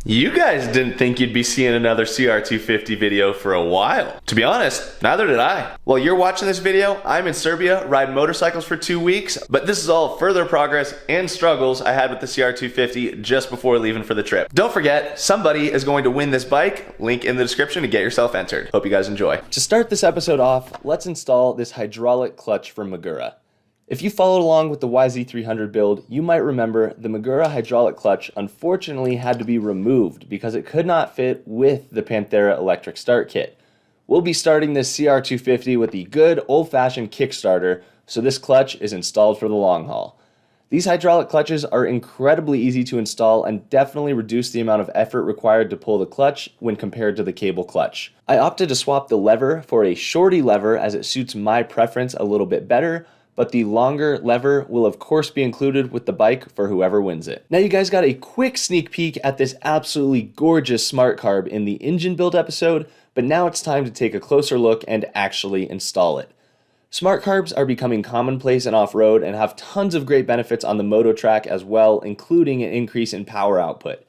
You guys didn't think you'd be seeing another CR250 video for a while. To be honest, neither did I. While you're watching this video, I'm in Serbia riding motorcycles for 2 weeks, but this is all further progress and struggles I had with the CR250 just before leaving for the trip. Don't forget, somebody is going to win this bike. Link in the description to get yourself entered. Hope you guys enjoy. To start this episode off, let's install this hydraulic clutch from Magura. If you followed along with the YZ300 build, you might remember the Magura hydraulic clutch unfortunately had to be removed because it could not fit with the Panthera electric start kit. We'll be starting this CR250 with the good old-fashioned Kickstarter, so this clutch is installed for the long haul. These hydraulic clutches are incredibly easy to install and definitely reduce the amount of effort required to pull the clutch when compared to the cable clutch. I opted to swap the lever for a shorty lever as it suits my preference a little bit better, but the longer lever will of course be included with the bike for whoever wins it. Now you guys got a quick sneak peek at this absolutely gorgeous SmartCarb in the engine build episode, but now it's time to take a closer look and actually install it. SmartCarbs are becoming commonplace in off-road and have tons of great benefits on the moto track as well, including an increase in power output.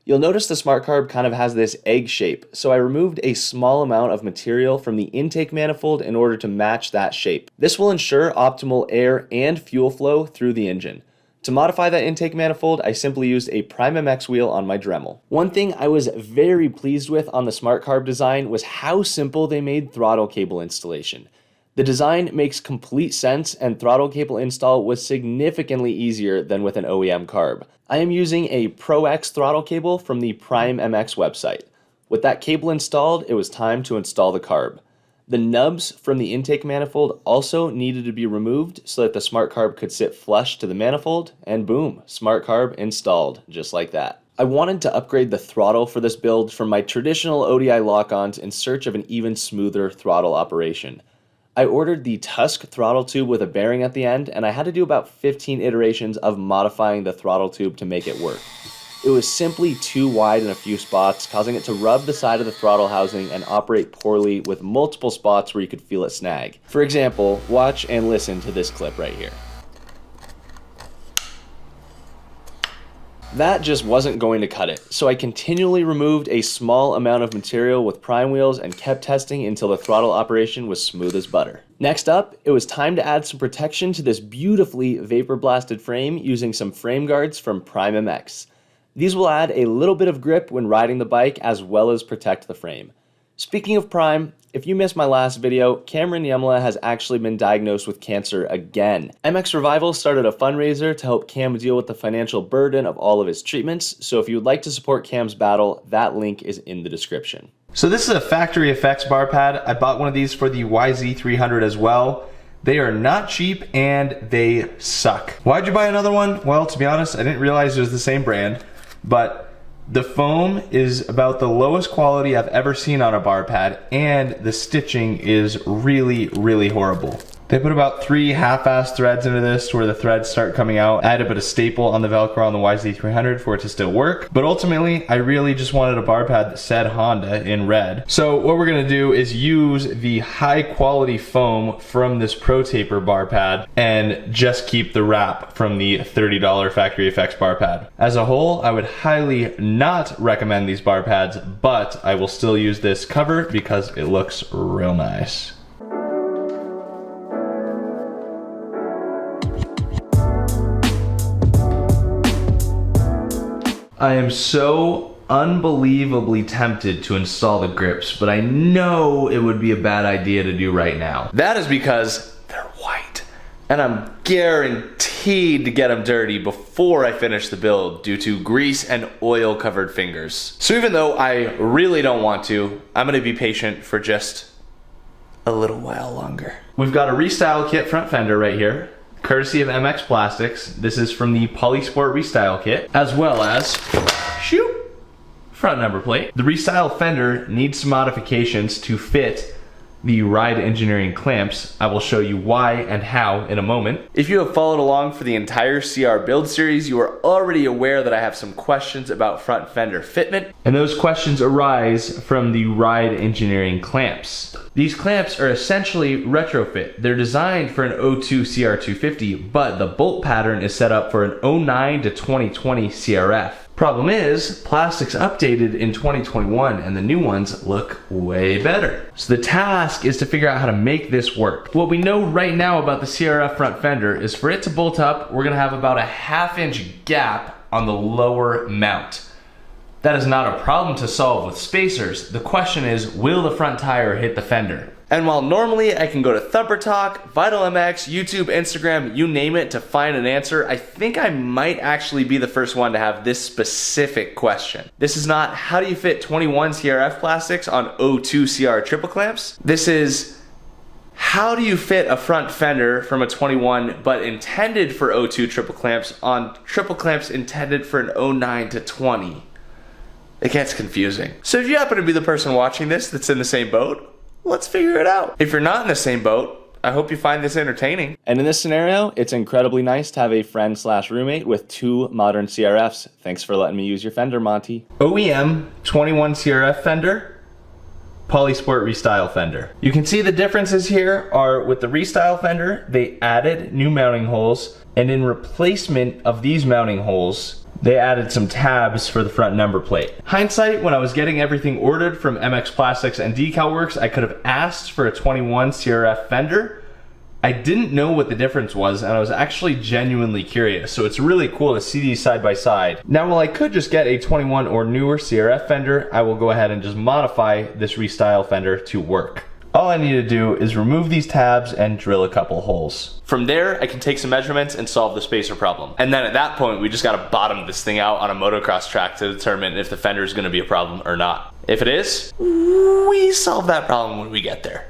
You'll notice the SmartCarb kind of has this egg shape, so I removed a small amount of material from the intake manifold in order to match that shape. This will ensure optimal air and fuel flow through the engine. To modify that intake manifold, I simply used a Prime MX wheel on my Dremel. One thing I was very pleased with on the SmartCarb design was how simple they made throttle cable installation. The design makes complete sense, and throttle cable install was significantly easier than with an OEM carb. I am using a Pro X throttle cable from the Prime MX website. With that cable installed, it was time to install the carb. The nubs from the intake manifold also needed to be removed so that the SmartCarb could sit flush to the manifold, and boom, SmartCarb installed, just like that. I wanted to upgrade the throttle for this build from my traditional ODI lock-ons in search of an even smoother throttle operation. I ordered the Tusk throttle tube with a bearing at the end, and I had to do about 15 iterations of modifying the throttle tube to make it work. It was simply too wide in a few spots, causing it to rub the side of the throttle housing and operate poorly with multiple spots where you could feel it snag. For example, watch and listen to this clip right here. That just wasn't going to cut it, so I continually removed a small amount of material with prime wheels and kept testing until the throttle operation was smooth as butter. Next up, it was time to add some protection to this beautifully vapor blasted frame using some frame guards from Prime MX. These will add a little bit of grip when riding the bike as well as protect the frame. Speaking of Prime, if you missed my last video, Cameron Yemla has actually been diagnosed with cancer again. MX Revival started a fundraiser to help Cam deal with the financial burden of all of his treatments, so if you would like to support Cam's battle, that link is in the description. So this is a factory effects bar pad. I bought one of these for the YZ300 as well. They are not cheap and they suck. Why'd you buy another one? Well, to be honest, I didn't realize it was the same brand, but the foam is about the lowest quality I've ever seen on a bar pad, and the stitching is really, really horrible. They put about 3 half-assed threads into this where the threads start coming out. I had to put a staple on the Velcro on the YZ300 for it to still work. But ultimately, I really just wanted a bar pad that said Honda in red. So what we're gonna do is use the high-quality foam from this Pro Taper bar pad and just keep the wrap from the $30 Factory Effects bar pad. As a whole, I would highly not recommend these bar pads, but I will still use this cover because it looks real nice. I am so unbelievably tempted to install the grips, but I know it would be a bad idea to do right now. That is because they're white, and I'm guaranteed to get them dirty before I finish the build due to grease and oil covered fingers. So even though I really don't want to, I'm gonna be patient for just a little while longer. We've got a Restyle kit front fender right here, courtesy of MX Plastics. This is from the Polysport Restyle kit, as well as, shoot, front number plate. The Restyle fender needs some modifications to fit the Ride Engineering clamps. I will show you why and how in a moment. If you have followed along for the entire CR build series, you are already aware that I have some questions about front fender fitment, and those questions arise from the Ride Engineering clamps. These clamps are essentially retrofit. They're designed for an 02 CR250, but the bolt pattern is set up for an 09 to 2020 CRF. Problem is, plastic's updated in 2021 and the new ones look way better. So the task is to figure out how to make this work. What we know right now about the CRF front fender is for it to bolt up, we're gonna have about a 1/2 inch gap on the lower mount. That is not a problem to solve with spacers. The question is, will the front tire hit the fender? And while normally I can go to Thumper Talk, Vital MX, YouTube, Instagram, you name it to find an answer, I think I might actually be the first one to have this specific question. This is not how do you fit 21 CRF plastics on 02 CR triple clamps. This is how do you fit a front fender from a 21 but intended for 02 triple clamps on triple clamps intended for an 09 to 20. It gets confusing. So if you happen to be the person watching this that's in the same boat, let's figure it out. If you're not in the same boat, I hope you find this entertaining. And in this scenario, it's incredibly nice to have a friend/roommate with 2 modern CRFs. Thanks for letting me use your fender, Monty. OEM 21 CRF fender, Polysport Restyle fender. You can see the differences here are with the Restyle fender, they added new mounting holes, and in replacement of these mounting holes, they added some tabs for the front number plate. Hindsight, when I was getting everything ordered from MX Plastics and Decal Works, I could have asked for a 21 CRF fender. I didn't know what the difference was, and I was actually genuinely curious, so it's really cool to see these side by side. Now, while I could just get a 21 or newer CRF fender, I will go ahead and just modify this Restyle fender to work. All I need to do is remove these tabs and drill a couple holes. From there, I can take some measurements and solve the spacer problem. And then at that point, we just gotta bottom this thing out on a motocross track to determine if the fender is gonna be a problem or not. If it is, we solve that problem when we get there.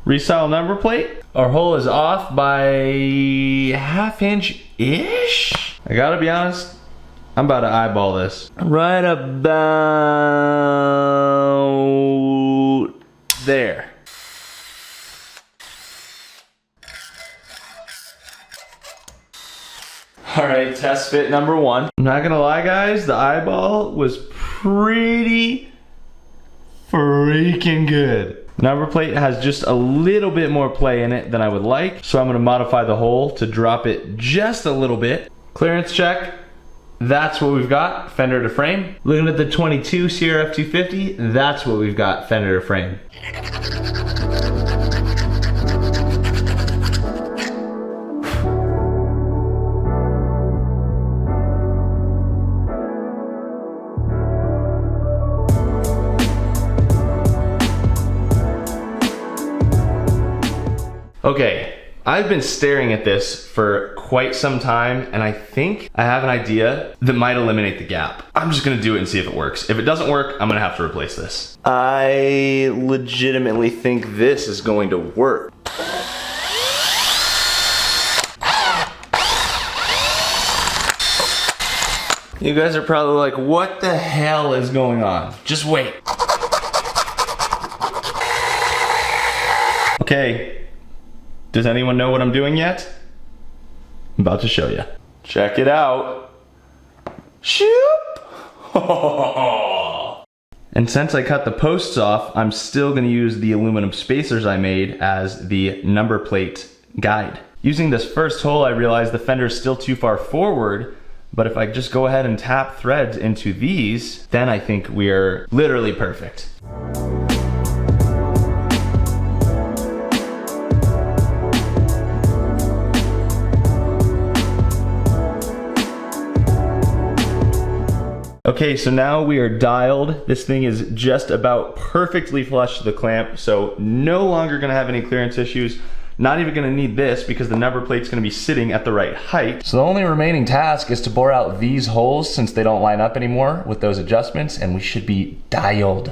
Restyle number plate. Our hole is off by 1/2 inch-ish. I gotta be honest, I'm about to eyeball this. Right about there. All right, test fit number 1. I'm not gonna lie, guys, the eyeball was pretty freaking good. Number plate has just a little bit more play in it than I would like, so I'm gonna modify the hole to drop it just a little bit. Clearance check, that's what we've got, fender to frame. Looking at the 22 CRF 250, that's what we've got, fender to frame. Okay, I've been staring at this for quite some time, and I think I have an idea that might eliminate the gap. I'm just gonna do it and see if it works. If it doesn't work, I'm gonna have to replace this. I legitimately think this is going to work. You guys are probably like, what the hell is going on? Just wait. Okay. Does anyone know what I'm doing yet? I'm about to show you. Check it out. Shoop! And since I cut the posts off, I'm still gonna use the aluminum spacers I made as the number plate guide. Using this first hole, I realized the fender is still too far forward, But if I just go ahead and tap threads into these, then I think we are literally perfect. Okay, so now we are dialed. This thing is just about perfectly flush to the clamp, so no longer gonna have any clearance issues. Not even gonna need this because the number plate's gonna be sitting at the right height. So the only remaining task is to bore out these holes since they don't line up anymore with those adjustments, and we should be dialed.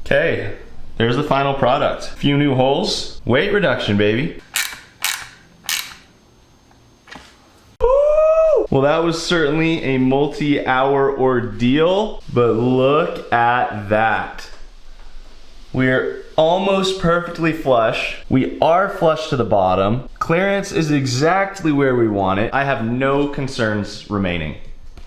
Okay, there's the final product. Few new holes, weight reduction, baby. Well, that was certainly a multi-hour ordeal, but look at that. We're almost perfectly flush. We are flush to the bottom. Clearance is exactly where we want it. I have no concerns remaining.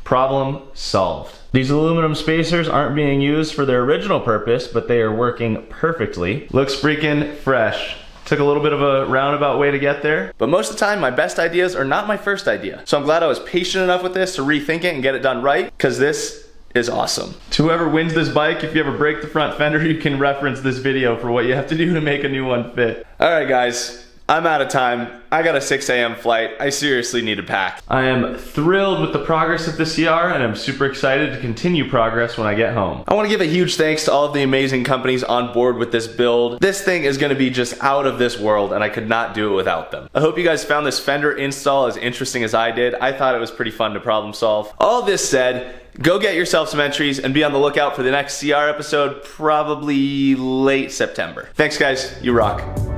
Problem solved. These aluminum spacers aren't being used for their original purpose, but they are working perfectly. Looks freaking fresh. Took a little bit of a roundabout way to get there, but most of the time my best ideas are not my first idea. So I'm glad I was patient enough with this to rethink it and get it done right, because this is awesome. To whoever wins this bike, if you ever break the front fender, you can reference this video for what you have to do to make a new one fit. All right guys, I'm out of time. I got a 6 a.m. flight. I seriously need to pack. I am thrilled with the progress of the CR, and I'm super excited to continue progress when I get home. I want to give a huge thanks to all of the amazing companies on board with this build. This thing is going to be just out of this world, and I could not do it without them. I hope you guys found this Fender install as interesting as I did. I thought it was pretty fun to problem solve. All this said, go get yourself some entries and be on the lookout for the next CR episode, probably late September. Thanks guys, you rock.